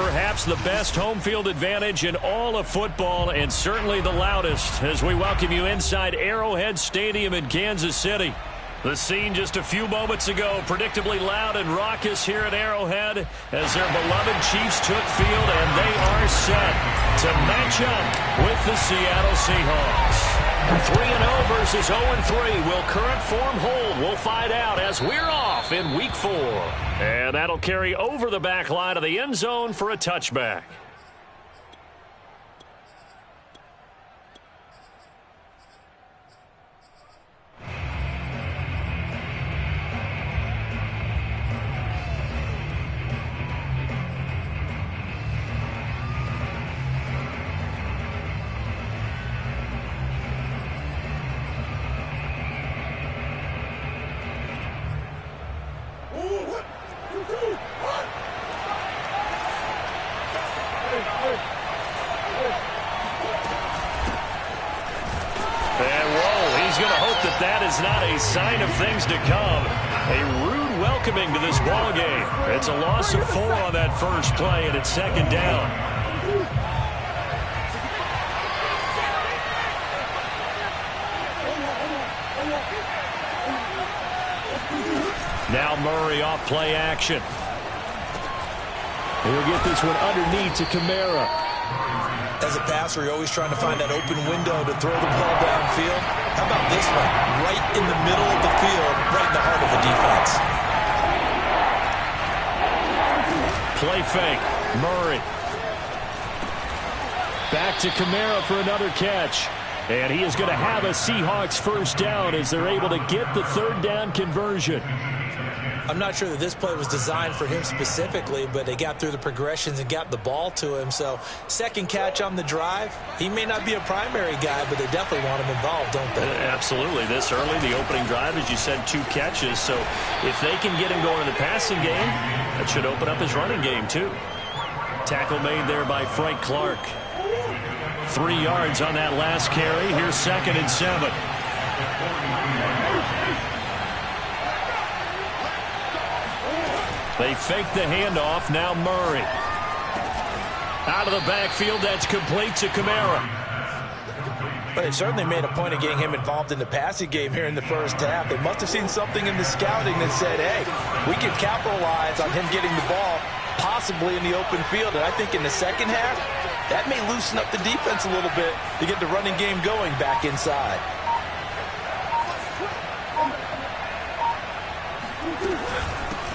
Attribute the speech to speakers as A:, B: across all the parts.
A: perhaps the best home field advantage in all of football, and certainly the loudest, as we welcome you inside Arrowhead Stadium in Kansas City. The scene just a few moments ago, predictably loud and raucous here at Arrowhead as their beloved Chiefs took field, and they are set to match up with the Seattle Seahawks. 3-0 versus 0-3. Will current form hold? We'll find out as we're off in Week 4. And that'll carry over the back line of the end zone for a touchback. That is not a sign of things to come. A rude welcoming to this ball game. It's a loss of 4 on that first play, and it's second down. Now Murray off play action. He'll get this one underneath to Kamara.
B: As a passer, you're always trying to find that open window to throw the ball downfield. How about this one? Right in the middle of the field, right in the heart of the defense.
A: Play fake. Murray. Back to Kamara for another catch. And he is going to have a Seahawks first down as they're able to get the third down conversion.
B: I'm not sure that this play was designed for him specifically, but they got through the progressions and got the ball to him. So second catch on the drive. He may not be a primary guy, but they definitely want him involved, don't they?
A: Absolutely. This early, the opening drive, as you said, 2 catches. So if they can get him going in the passing game, that should open up his running game too. Tackle made there by Frank Clark. 3 yards on that last carry. Here's 2nd and 7. They fake the handoff. Now Murray. Out of the backfield. That's complete to Kamara.
B: But they certainly made a point of getting him involved in the passing game here in the first half. They must have seen something in the scouting that said, hey, we can capitalize on him getting the ball possibly in the open field. And I think in the second half, that may loosen up the defense a little bit to get the running game going back inside.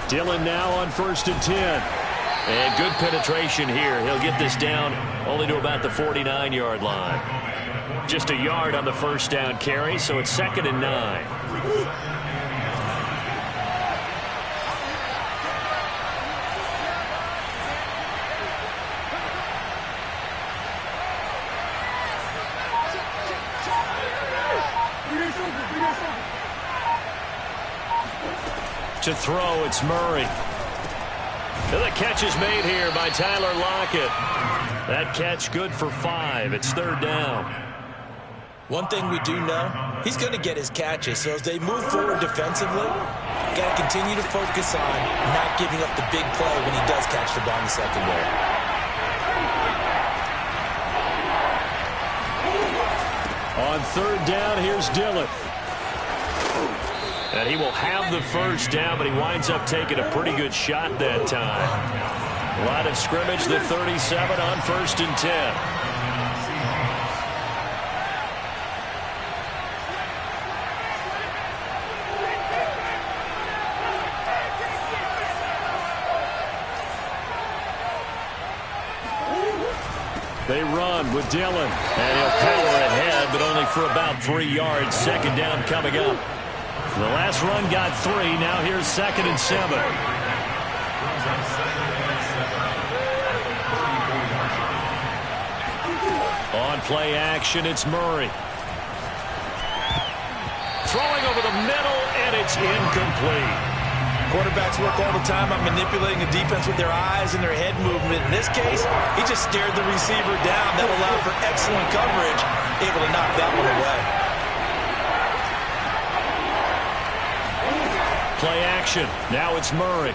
A: Dillon now on 1st and 10. And good penetration here. He'll get this down only to about the 49-yard line. Just a yard on the first down carry, so it's 2nd and 9. To throw, it's Murray. And the catch is made here by Tyler Lockett. That catch good for 5. It's 3rd down.
B: One thing we do know, he's going to get his catches. So as they move forward defensively, got to continue to focus on not giving up the big play when he does catch the ball in the secondary.
A: On 3rd down, here's Dillon. And he will have the first down, but he winds up taking a pretty good shot that time. Line of scrimmage, the 37 on 1st and 10. They run with Dillon, and he'll power ahead, but only for about 3 yards. 2nd down coming up. The last run got 3. Now here's 2nd and 7. On play action, it's Murray. Throwing over the middle, and it's incomplete.
B: Quarterbacks work all the time on manipulating the defense with their eyes and their head movement. In this case, he just stared the receiver down. That allowed for excellent coverage, able to knock that one away. Play action. Now it's Murray.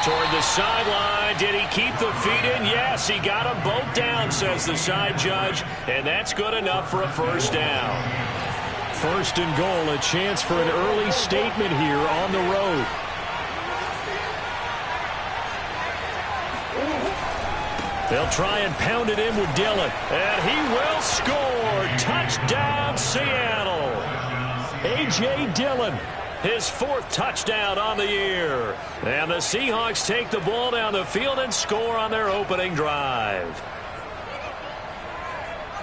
A: Toward the sideline. Did he keep the feet in? Yes, he got them both down, says the side judge. And that's good enough for a first down. First and goal, a chance for an early statement here on the road. They'll try and pound it in with Dillon. And he will score. Touchdown, Seattle. A.J. Dillon. His 4th touchdown on the year. And the Seahawks take the ball down the field and score on their opening drive.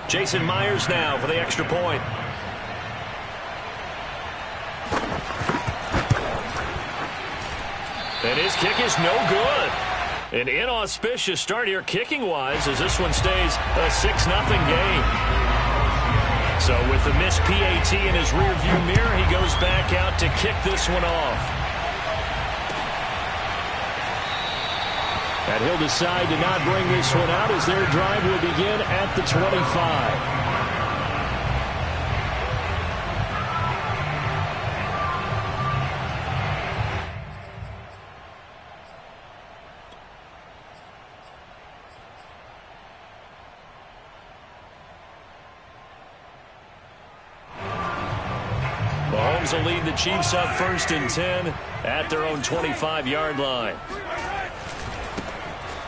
A: Jason Myers now for the extra point. And his kick is no good. An inauspicious start here kicking-wise as this one stays a 6-0 game. So with the missed PAT in his rearview mirror, he goes back out to kick this one off. And he'll decide to not bring this one out as their drive will begin at the 25. Mahomes will lead the Chiefs up 1st and 10 at their own 25-yard line.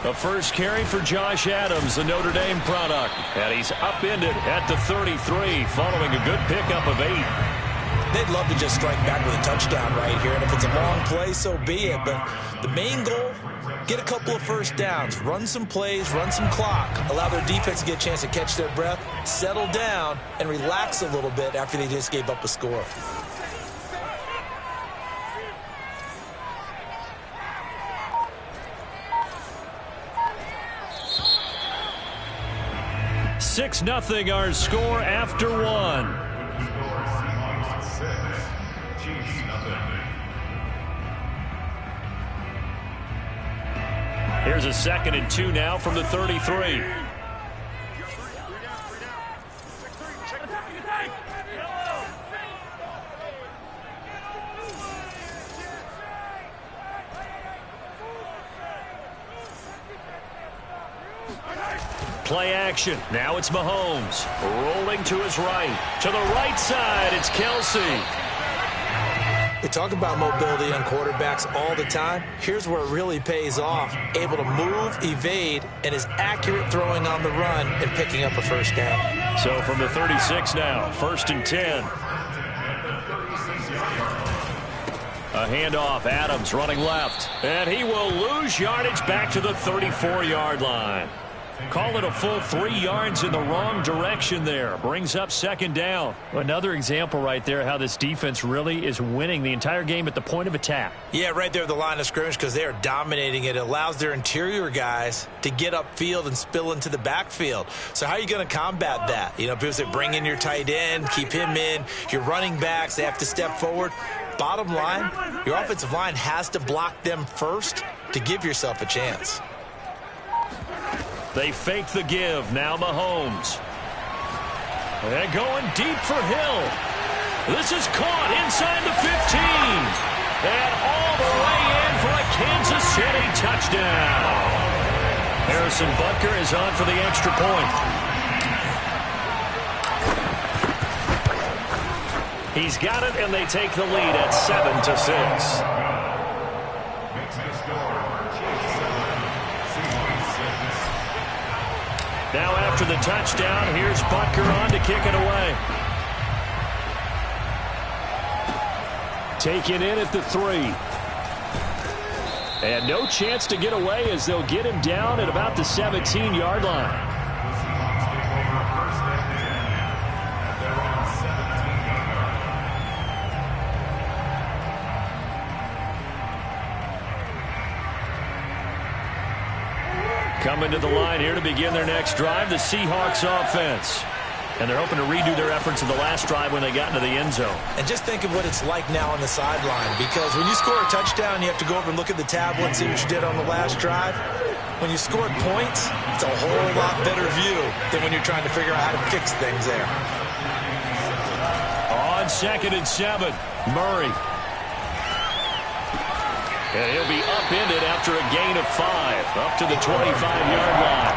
A: The first carry for Josh Adams, the Notre Dame product. And he's upended at the 33 following a good pickup of 8.
B: They'd love to just strike back with a touchdown right here. And if it's a long play, so be it. But the main goal, get a couple of first downs, run some plays, run some clock, allow their defense to get a chance to catch their breath, settle down, and relax a little bit after they just gave up a score.
A: Six nothing our score after 1. Here's a 2nd and 2 now from the 33. Play action. Now it's Mahomes. Rolling to his right. To the right side, it's Kelsey.
B: We talk about mobility on quarterbacks all the time. Here's where it really pays off. Able to move, evade, and is accurate throwing on the run and picking up a first down.
A: So from the 36 now, 1st and 10. A handoff, Adams running left. And he will lose yardage back to the 34-yard line. Call it a full 3 yards in the wrong direction there. Brings up 2nd down. Another example right there how this defense really is winning the entire game at the point of attack.
B: Yeah, right there at the line of scrimmage because they are dominating it. It allows their interior guys to get upfield and spill into the backfield. So how are you going to combat that? You know, people say bring in your tight end, keep him in. Your running backs, they have to step forward. Bottom line, your offensive line has to block them first to give yourself a chance.
A: They fake the give. Now Mahomes. And going deep for Hill. This is caught inside the 15. And all the way in for a Kansas City touchdown. Harrison Butker is on for the extra point. He's got it, and they take the lead at 7-6. Now after the touchdown, here's Butker on to kick it away. Taken in at the 3. And no chance to get away as they'll get him down at about the 17-yard line. Coming to the line here to begin their next drive, the Seahawks offense. And they're hoping to redo their efforts in the last drive when they got into the end zone. And just think of what it's like now on the sideline, because when you score a touchdown, you have to go over and look at the tablet and see what you did on the last drive. When you scored points, it's a whole lot better view than when you're trying to figure out how to fix things there. On 2nd and 7, Murray. And he'll be upended after a of 5 up to the 25-yard line.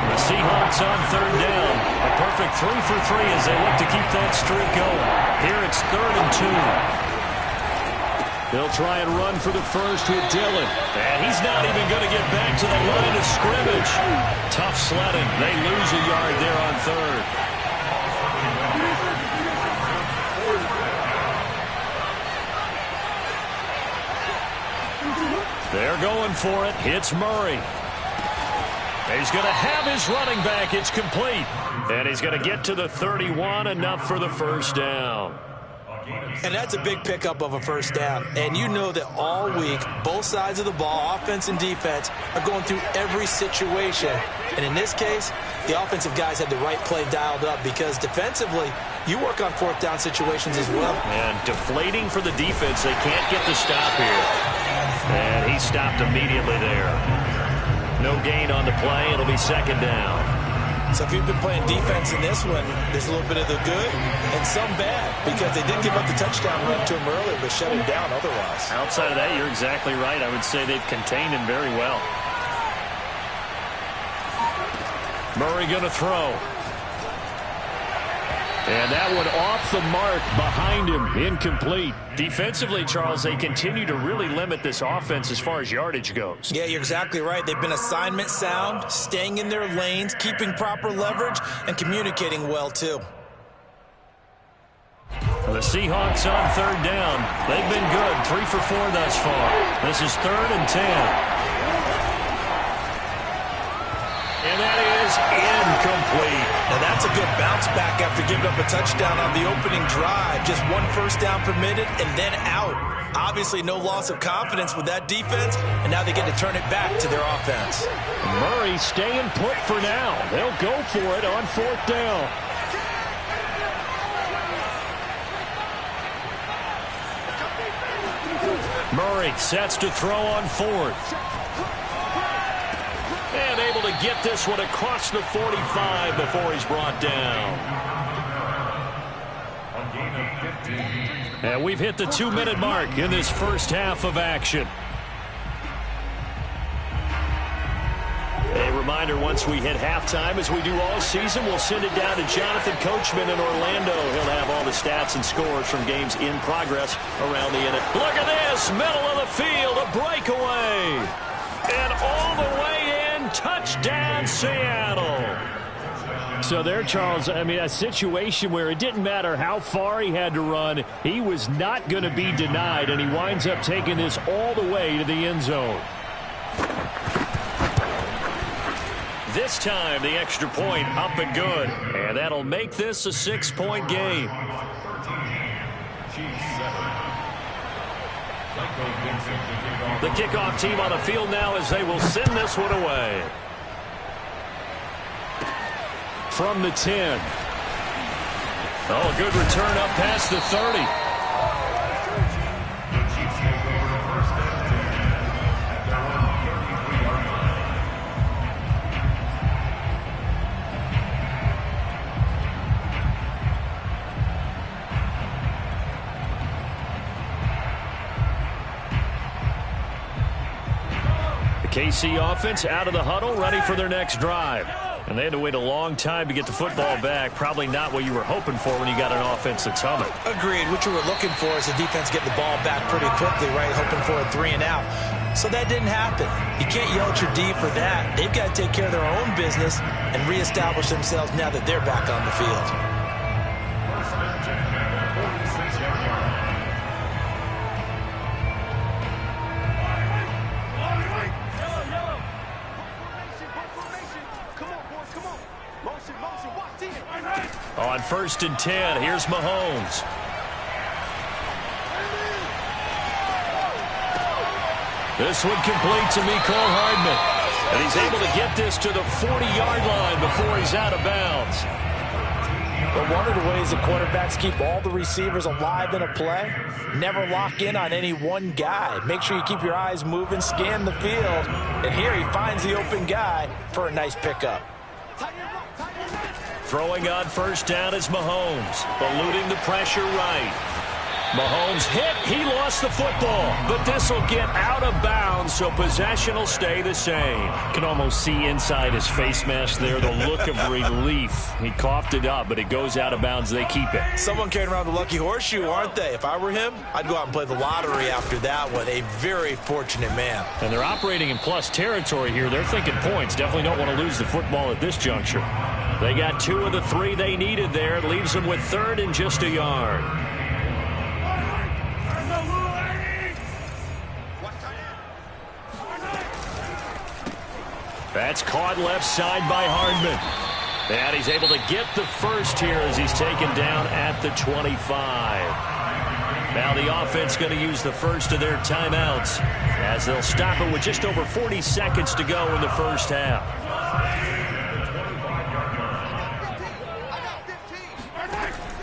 A: The Seahawks on third down. A perfect 3 for 3 as they look to keep that streak going. Here it's 3rd and 2. They'll try and run for the first with Dillon. And he's not even going to get back to the line of scrimmage. Tough sledding. They lose a yard there on 3rd. They're going for it. It's Murray. He's going to have his running back. It's complete. And he's going to get to the 31, enough for the first down.
B: And that's a big pickup of a first down. And you know that all week, both sides of the ball, offense and defense, are going through every situation. And in this case, the offensive guys had the right play dialed up because defensively, you work on 4th down situations as well.
A: And deflating for the defense. They can't get the stop here. And he stopped immediately there. No gain on the play. It'll be 2nd down.
B: So if you've been playing defense in this one, there's a little bit of the good and some bad because they did give up the touchdown run to him earlier but shut him down otherwise.
A: Outside of that, you're exactly right. I would say they've contained him very well. Murray going to throw. And that one off the mark behind him, incomplete. Defensively, Charles, they continue to really limit this offense as far as yardage goes.
B: Yeah, you're exactly right. They've been assignment sound, staying in their lanes, keeping proper leverage, and communicating well, too.
A: The Seahawks on 3rd down. They've been good, 3 for 4 thus far. This is 3rd and 10. And that is incomplete.
B: Now that's a good bounce back after giving up a touchdown on the opening drive. Just 1 first down permitted and then out. Obviously no loss of confidence with that defense, and now they get to turn it back to their offense.
A: Murray staying put for now. They'll go for it on 4th down. Murray sets to throw on 4th. And able to get this one across the 45 before he's brought down. And we've hit the 2-minute mark in this first half of action. A reminder, once we hit halftime, as we do all season, we'll send it down to Jonathan Coachman in Orlando. He'll have all the stats and scores from games in progress around the NFL. Look at this, middle of the field, a breakaway. And all the way in, touchdown Seattle. So there, Charles, I mean, a situation where it didn't matter how far he had to run, he was not going to be denied, and he winds up taking this all the way to the end zone. This time, the extra point up and good, and that'll make this a 6-point game. The kickoff team on the field now as they will send this one away. From the 10. Oh, a good return up past the 30. KC offense out of the huddle, ready for their next drive. And they had to wait a long time to get the football back. Probably not what you were hoping for when you got an offense that's humming.
B: Agreed. What you were looking for is the defense get the ball back pretty quickly, right? Hoping for a 3 and out. So that didn't happen. You can't yell at your D for that. They've got to take care of their own business and reestablish themselves now that they're back on the field.
A: On 1st and 10, here's Mahomes. This one complete to Mecole Hardman. And he's able to get this to the 40-yard line before he's out of bounds.
B: But one of the ways the quarterbacks keep all the receivers alive in a play, never lock in on any one guy. Make sure you keep your eyes moving, scan the field. And here he finds the open guy for a nice pickup.
A: Throwing on 1st down is Mahomes, eluding the pressure right. Mahomes hit. He lost the football. But this will get out of bounds, so possession will stay the same. Can almost see inside his face mask there the look of relief. He coughed it up, but it goes out of bounds. They keep it.
B: Someone carrying around the lucky horseshoe, aren't they? If I were him, I'd go out and play the lottery after that one. A very fortunate man.
A: And they're operating in plus territory here. They're thinking points. Definitely don't want to lose the football at this juncture. They got 2 of the 3 they needed there. It leaves them with 3rd and just a yard. That's caught left side by Hardman. And he's able to get the first here as he's taken down at the 25. Now the offense going to use the first of their timeouts as they'll stop it with just over 40 seconds to go in the first half.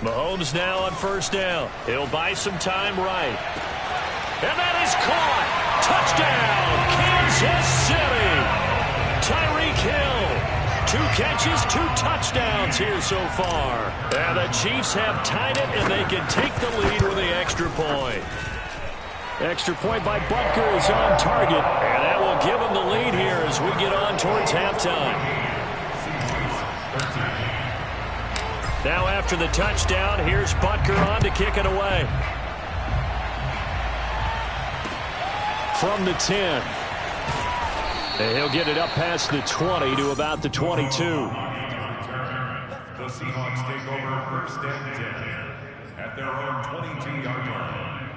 A: Mahomes now on first down. He'll buy some time right. And that is caught. Touchdown, Kansas City. Tyreek Hill. 2 catches, 2 touchdowns here so far. And the Chiefs have tied it, and they can take the lead with the extra point. Extra point by Butker is on target, and that will give them the lead here as we get on towards halftime. Now after the touchdown, here's Butker on to kick it away. From the 10. And he'll get it up past the 20 to about the 22.
C: The Seahawks take over 1st and 10 at their own 22-yard line.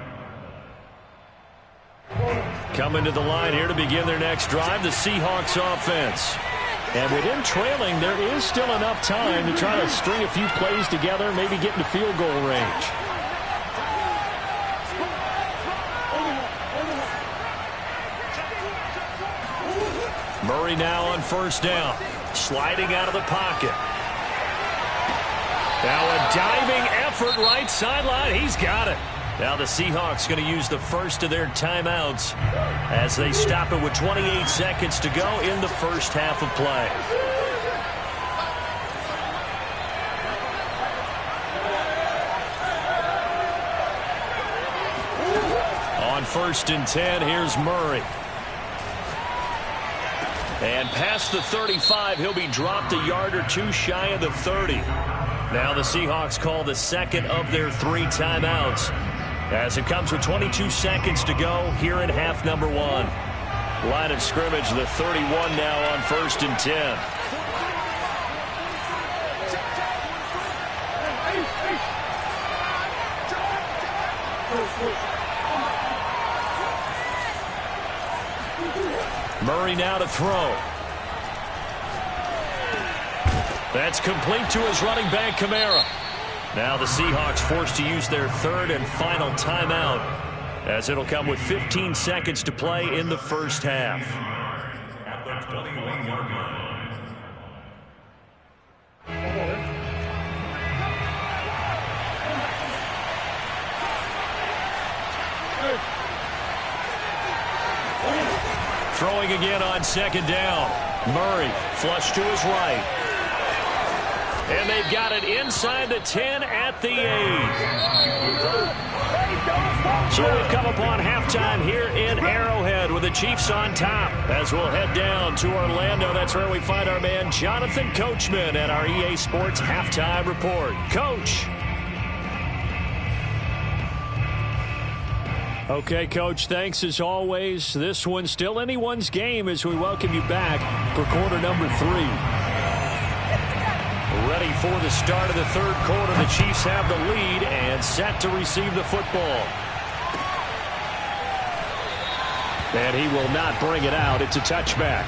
A: Coming to the line here to begin their next drive, the Seahawks offense. And with him trailing, there is still enough time to try to string a few plays together, maybe get into field goal range. Murray now on first down, sliding out of the pocket. Now a diving effort right sideline. He's got it. Now the Seahawks going to use the first of their timeouts as they stop it with 28 seconds to go in the first half of play. On 1st and 10, here's Murray. And past the 35, he'll be dropped a yard or 2 shy of the 30. Now the Seahawks call the second of their 3 timeouts as it comes with 22 seconds to go here in half number 1. Line of scrimmage, the 31 now on 1st and 10. Murray now to throw. That's complete to his running back, Kamara. Now the Seahawks forced to use their 3rd and final timeout as it'll come with 15 seconds to play in the first half.
C: At the 21-yard line.
A: Throwing again on 2nd down. Murray flush to his right. And they've got it inside the 10 at the 8. So we've come upon halftime here in Arrowhead with the Chiefs on top. As we'll head down to Orlando, that's where we find our man Jonathan Coachman at our EA Sports Halftime Report. Coach. Okay, Coach, thanks as always. This one's still anyone's game as we welcome you back for quarter number 3. Ready for the start of the 3rd quarter. The Chiefs have the lead and set to receive the football. And he will not bring it out. It's a touchback.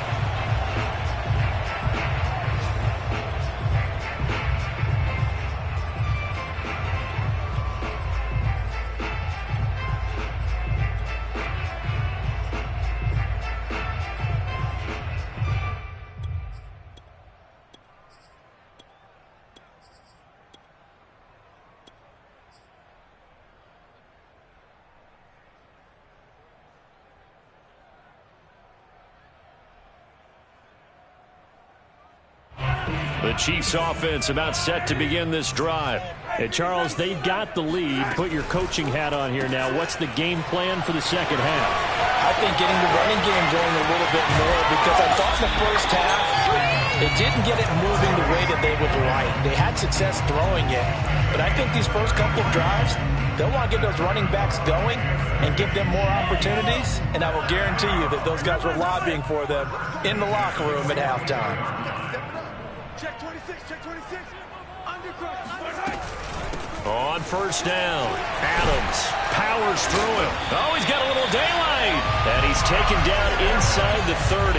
A: The Chiefs offense about set to begin this drive. Hey, Charles, they've got the lead. Put your coaching hat on here now. What's the game plan for the second half?
B: I think getting the running game going a little bit more, because I thought in the first half they didn't get it moving the way that they would like. They had success throwing it, but I think these first couple of drives, they'll want to get those running backs going and give them more opportunities, and I will guarantee you that those guys were lobbying for them in the locker room at halftime.
D: Check 26, check 26.
A: On first down, Adams powers through him. Oh, he's got a little daylight. And he's taken down inside the 30.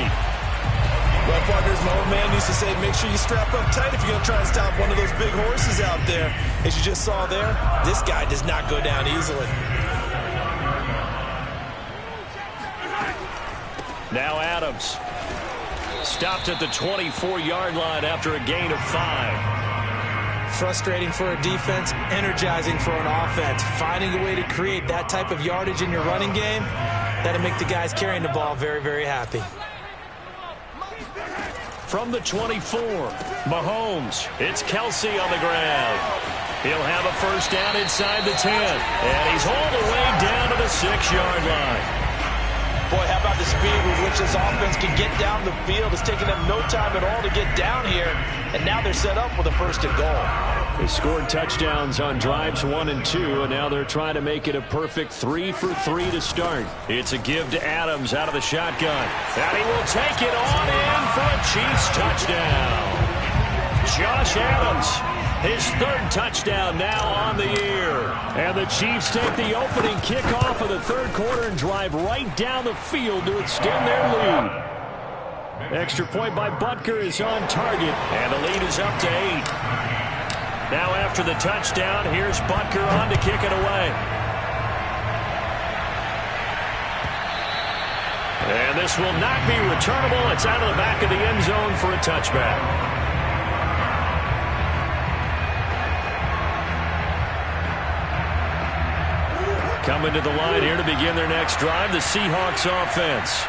B: Well, partners, my old man used to say, make sure you strap up tight if you're going to try and stop one of those big horses out there. As you just saw there, this guy does not go down easily.
A: Now Adams. Stopped at the 24-yard line after a gain of 5.
B: Frustrating for a defense, energizing for an offense. Finding a way to create that type of yardage in your running game, that'll make the guys carrying the ball very, very happy.
A: From the 24, Mahomes. It's Kelsey on the ground. He'll have a first down inside the 10. And he's all the way down to the 6-yard line.
B: Boy, how about the speed with which this offense can get down the field? It's taken them no time at all to get down here, and now they're set up with a first and goal.
A: They scored touchdowns on drives 1 and 2, and now they're trying to make it a perfect 3 for 3 to start. It's a give to Adams out of the shotgun. And he will take it on in for a Chiefs touchdown. Josh Adams. His third touchdown now on the year. And the Chiefs take the opening kickoff of the third quarter and drive right down the field to extend their lead. Extra point by Butker is on target, and the lead is up to 8. Now after the touchdown, here's Butker on to kick it away. And this will not be returnable. It's out of the back of the end zone for a touchback. Coming to the line here to begin their next drive, the Seahawks offense.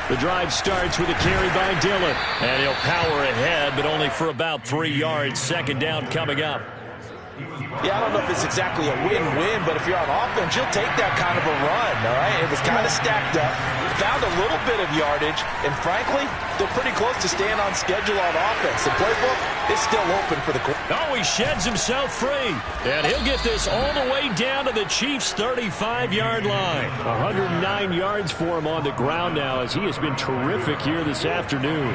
A: The drive starts with a carry by Dillon. And he'll power ahead, but only for about 3 yards. Second down coming up.
B: Yeah, I don't know if it's exactly a win-win, but if you're on offense, you'll take that kind of a run, all right? It was kind of stacked up, found a little bit of yardage, and frankly, they're pretty close to staying on schedule on offense. The playbook is still open for the quarterback.
A: Oh, he sheds himself free, and he'll get this all the way down to the Chiefs' 35-yard line. 109 yards for him on the ground now, as he has been terrific here this afternoon.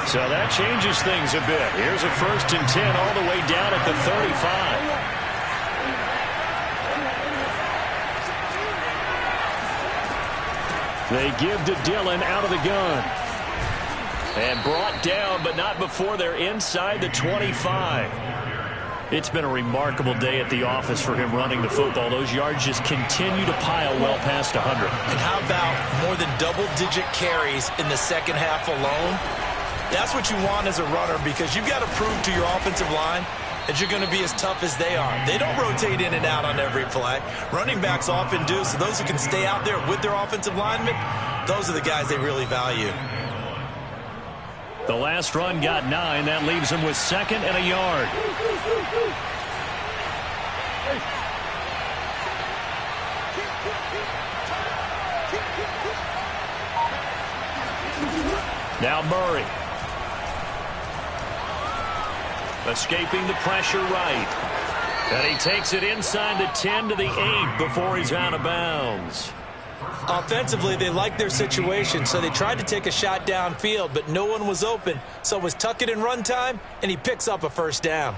A: So that changes things a bit. Here's a 1st and 10 all the way down at the 35. They give to Dillon out of the gun. And brought down, but not before they're inside the 25. It's been a remarkable day at the office for him running the football. Those yards just continue to pile well past 100.
B: And how about more than double-digit carries in the second half alone? That's what you want as a runner, because you've got to prove to your offensive line that you're going to be as tough as they are. They don't rotate in and out on every play. Running backs often do, so those who can stay out there with their offensive linemen, those are the guys they really value.
A: The last run got 9. That leaves him with 2nd and a yard. Now Murray. Escaping the pressure right. And he takes it inside the 10 to the 8 before he's out of bounds.
B: Offensively, they liked their situation, so they tried to take a shot downfield, but no one was open. So it was tuck it in run time, and he picks up a first down.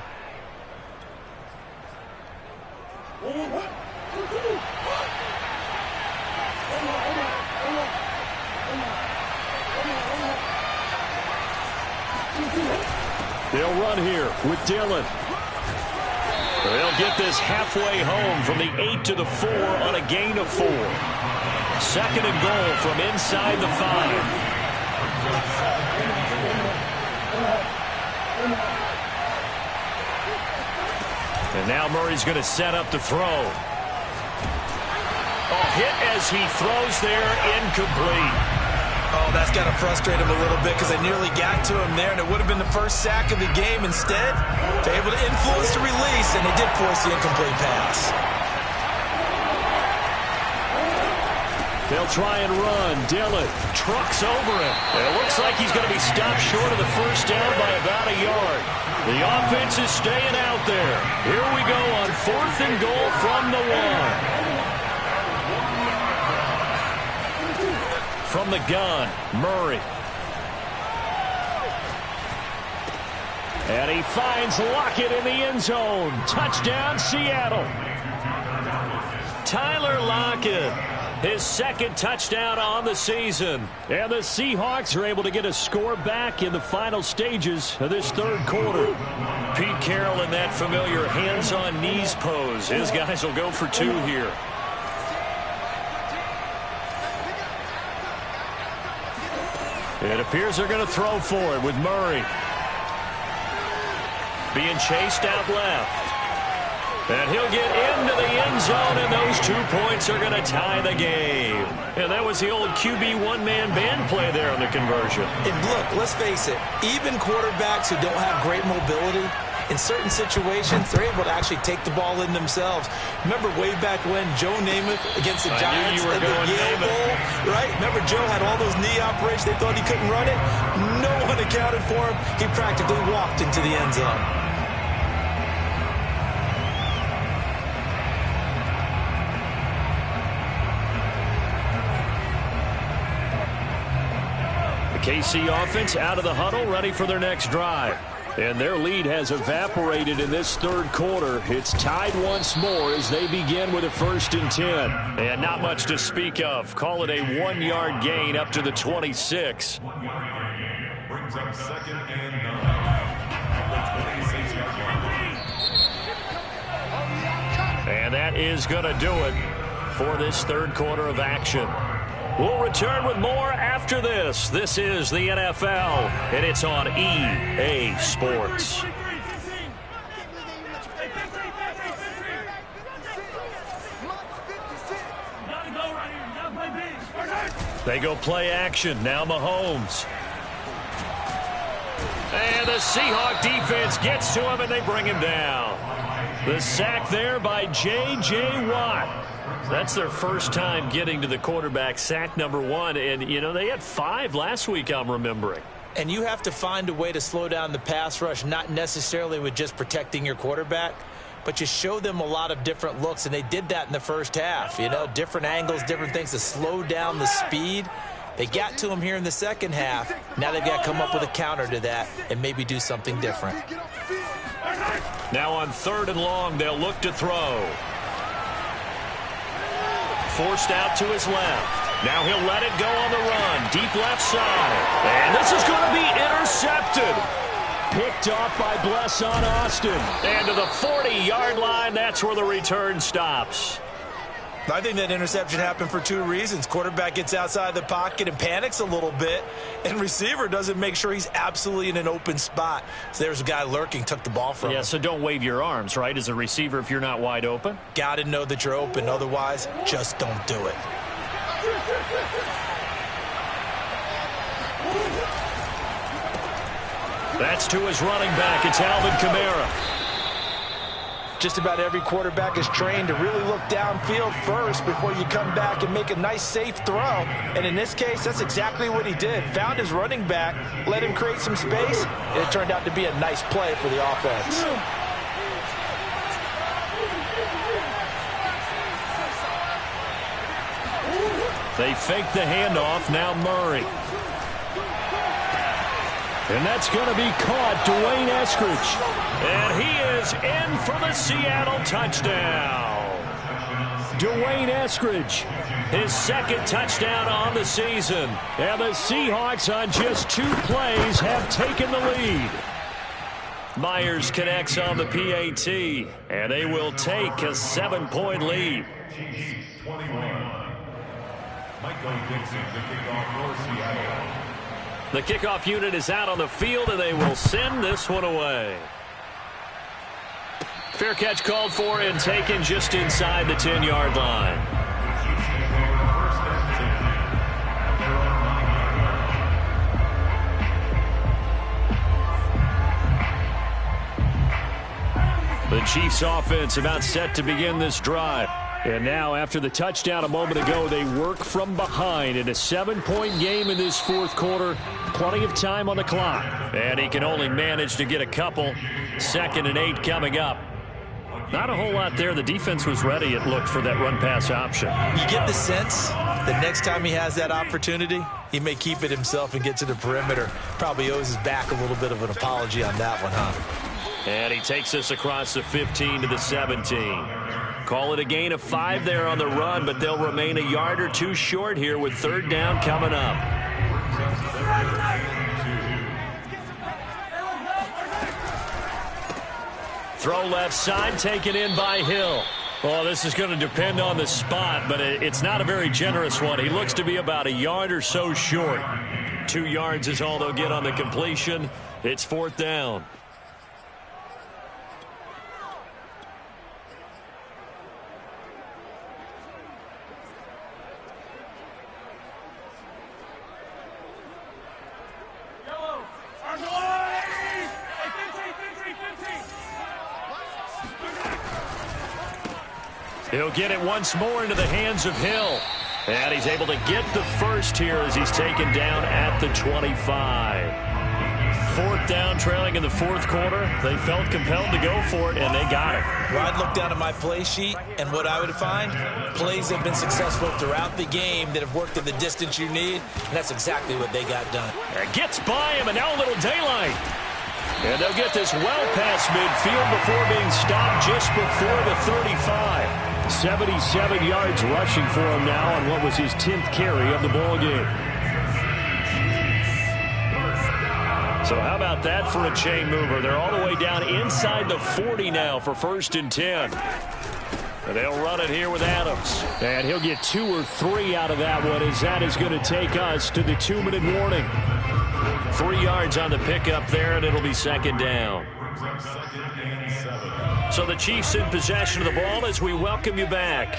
A: They'll run here with Dillon. They'll get this halfway home from the 8 to the 4 on a gain of 4. 2nd and goal from inside the 5. And now Murray's going to set up to throw. A hit as he throws there, incomplete.
B: Oh, that's got to frustrate him a little bit because they nearly got to him there, and it would have been the first sack of the game. Instead, they're able to influence the release, and they did force the incomplete pass.
A: They'll try and run. Dillon trucks over him. It looks like he's going to be stopped short of the first down by about a yard. The offense is staying out there. Here we go on 4th and goal from the 1. From the gun, Murray. And he finds Lockett in the end zone. Touchdown, Seattle. Tyler Lockett. His second touchdown on the season. And the Seahawks are able to get a score back in the final stages of this third quarter. Pete Carroll in that familiar hands-on knees pose. His guys will go for 2 here. It appears they're going to throw for it with Murray. Being chased out left. And he'll get into the end zone, and those 2 points are going to tie the game. And that was the old QB one-man band play there on the conversion.
B: And look, let's face it, even quarterbacks who don't have great mobility, in certain situations, they're able to actually take the ball in themselves. Remember way back when Joe Namath against the Giants at the Yale Bowl, right? Remember Joe had all those knee operations. They thought he couldn't run it. No one accounted for him. He practically walked into the end zone.
A: KC offense out of the huddle, ready for their next drive. And their lead has evaporated in this third quarter. It's tied once more as they begin with a 1st and 10. And not much to speak of. Call it a 1-yard gain up to the 26.
C: Brings up 2nd and 9.
A: And that is going to do it for this third quarter of action. We'll return with more after this. This is the NFL, and it's on EA Sports. They go play action. Now Mahomes. And the Seahawk defense gets to him, and they bring him down. The sack there by J.J. Watt. That's their first time getting to the quarterback, sack number 1. And, you know, they had 5 last week, I'm remembering.
B: And you have to find a way to slow down the pass rush, not necessarily with just protecting your quarterback, but you show them a lot of different looks, and they did that in the first half. You know, different angles, different things to slow down the speed. They got to him here in the second half. Now they've got to come up with a counter to that and maybe do something different.
A: Now on 3rd and long, they'll look to throw. Forced out to his left. Now he'll let it go on the run. Deep left side. And this is going to be intercepted. Picked off by Blesson Austin. And to the 40-yard line, that's where the return stops.
B: I think that interception happened for 2 reasons. Quarterback gets outside the pocket and panics a little bit, and receiver doesn't make sure he's absolutely in an open spot. So there's a guy lurking, took the ball from him.
A: Yeah, so don't wave your arms, right, as a receiver if you're not wide open?
B: Got to know that you're open. Otherwise, just don't do it.
A: That's to his running back. It's Alvin Kamara.
B: Just about every quarterback is trained to really look downfield first before you come back and make a nice, safe throw. And in this case, that's exactly what he did. Found his running back, let him create some space, and it turned out to be a nice play for the offense.
A: They fake the handoff. Now Murray. And that's going to be caught. Dwayne Eskridge. And he is in for the Seattle touchdown. Dwayne Eskridge, his 2nd touchdown on the season. And the Seahawks on just 2 plays have taken the lead. Myers connects on the PAT, and they will take a 7-point lead.
C: 21. Michael Dixon, the kickoff for Seattle.
A: The kickoff unit is out on the field, and they will send this one away. Fair catch called for and taken just inside the 10-yard line. Chiefs offense about set to begin this drive. And now, after the touchdown a moment ago, they work from behind in a 7-point game in this fourth quarter. Plenty of time on the clock. And he can only manage to get a couple. 2nd and 8 coming up. Not a whole lot there. The defense was ready, it looked, for that run-pass option.
B: You get the sense that next time he has that opportunity, he may keep it himself and get to the perimeter. Probably owes his back a little bit of an apology on that one, huh?
A: And he takes us across the 15 to the 17. Call it a gain of 5 there on the run, but they'll remain a yard or two short here with 3rd down coming up. Throw left side, taken in by Hill. Well, this is going to depend on the spot, but it's not a very generous one. He looks to be about a yard or so short. 2 yards is all they'll get on the completion. It's 4th down. He'll get it once more into the hands of Hill. And he's able to get the first here as he's taken down at the 25. 4th down, trailing in the fourth quarter. They felt compelled to go for it, and they got it.
B: Well, I'd look down at my play sheet, and what I would find, plays have been successful throughout the game that have worked at the distance you need, and that's exactly what they got done.
A: It gets by him, and now a little daylight. And they'll get this well past midfield before being stopped just before the 35. 77 yards rushing for him now on what was his 10th carry of the ball game. So how about that for a chain mover? They're all the way down inside the 40 now for 1st and 10. And they'll run it here with Adams. And he'll get 2 or 3 out of that one, as that is going to take us to the 2-minute warning. 3 yards on the pickup there, and it'll be 2nd down. So the Chiefs in possession of the ball as we welcome you back.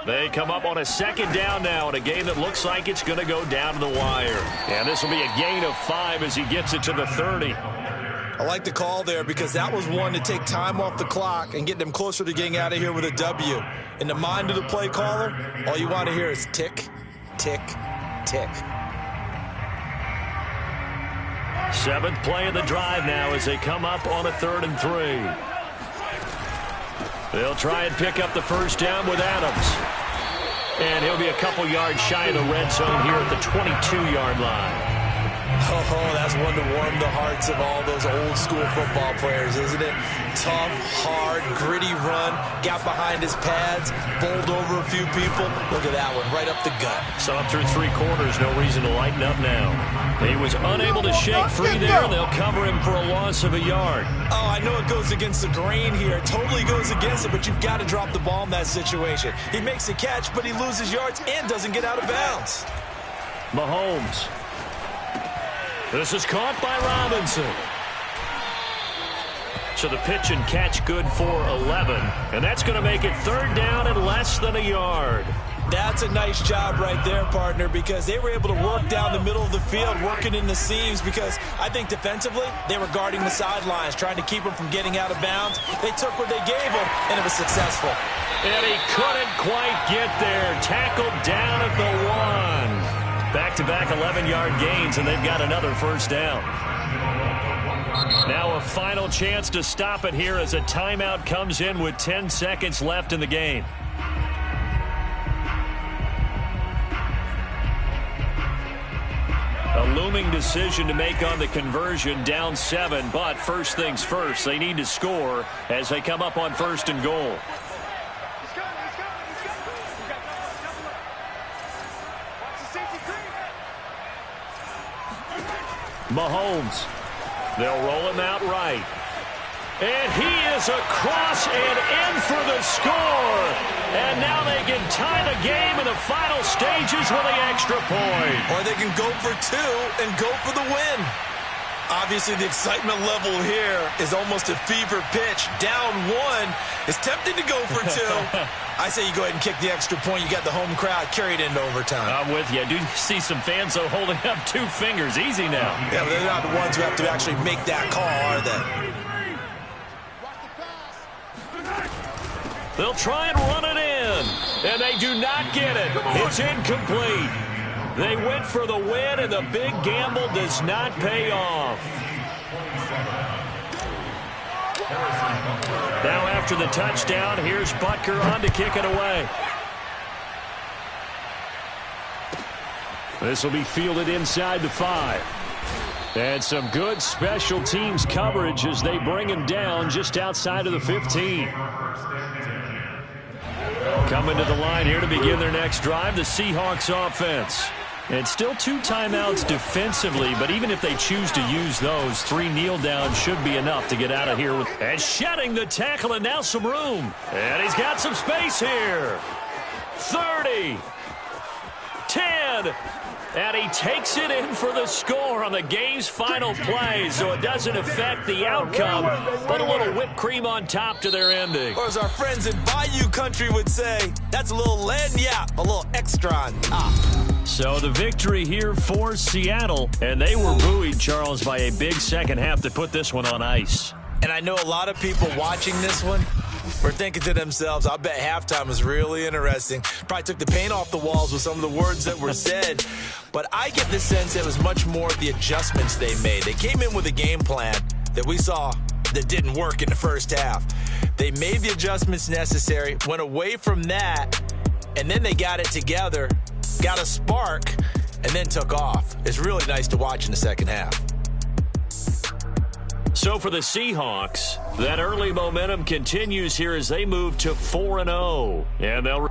A: They come up on a 2nd down now in a game that looks like it's going to go down to the wire. And this will be a gain of 5 as he gets it to the 30.
B: I like the call there because that was one to take time off the clock and get them closer to getting out of here with a W. In the mind of the play caller, all you want to hear is tick, tick, tick.
A: 7th play of the drive now as they come up on a 3rd and 3. They'll try and pick up the first down with Adams. And he'll be a couple yards shy of the red zone here at the 22-yard line.
B: Oh, that's one to warm the hearts of all those old-school football players, isn't it? Tough, hard, gritty run, got behind his pads, bowled over a few people. Look at that one, right up the gut.
A: So up through 3 quarters, no reason to lighten up now. He was unable to shake free there, and they'll cover him for a loss of a yard.
B: Oh, I know it goes against the grain here. It totally goes against it, but you've got to drop the ball in that situation. He makes the catch, but he loses yards and doesn't get out of bounds.
A: Mahomes. This is caught by Robinson. So the pitch and catch good for 11. And that's going to make it 3rd down and less than a yard.
B: That's a nice job right there, partner, because they were able to work down the middle of the field, working in the seams, because I think defensively they were guarding the sidelines, trying to keep them from getting out of bounds. They took what they gave them, and it was successful.
A: And he couldn't quite get there. Tackled down at the 1. Back-to-back 11-yard gains, and they've got another first down. Now a final chance to stop it here as a timeout comes in with 10 seconds left in the game. A looming decision to make on the conversion, down 7, but first things first, they need to score as they come up on 1st and goal. Mahomes. They'll roll him out right. And he is across and in for the score. And now they can tie the game in the final stages with the extra point.
B: Or they can go for 2 and go for the win. Obviously, the excitement level here is almost a fever pitch. Down 1. It's tempting to go for 2. I say you go ahead and kick the extra point. You got the home crowd, carry it into overtime.
A: I'm with you. I do see some fans, though, holding up 2 fingers. Easy now.
B: Yeah, but they're not the ones who have to actually make that call, are they?
A: They'll try and run it in, and they do not get it. It's incomplete. They went for the win, and the big gamble does not pay off. Now after the touchdown, here's Butker on to kick it away. This will be fielded inside the 5. And some good special teams coverage as they bring him down just outside of the 15. Coming to the line here to begin their next drive, the Seahawks offense. And still 2 timeouts defensively, but even if they choose to use those, 3 kneel downs should be enough to get out of here. And shedding the tackle, and now some room. And he's got some space here. 30. 10. And he takes it in for the score on the game's final play, so it doesn't affect the outcome, but a little whipped cream on top to their ending.
B: Or as our friends in Bayou Country would say, that's a little lagniappe, a little extra on top.
A: So the victory here for Seattle, and they were buoyed, Charles, by a big second half to put this one on ice.
B: And I know a lot of people watching this one were thinking to themselves, I bet halftime was really interesting. Probably took the paint off the walls with some of the words that were said. But I get the sense it was much more the adjustments they made. They came in with a game plan that we saw that didn't work in the first half. They made the adjustments necessary, went away from that, and then they got it together, got a spark, and then took off. It's really nice to watch in the second half.
A: So for the Seahawks, that early momentum continues here as they move to 4-0. And they'll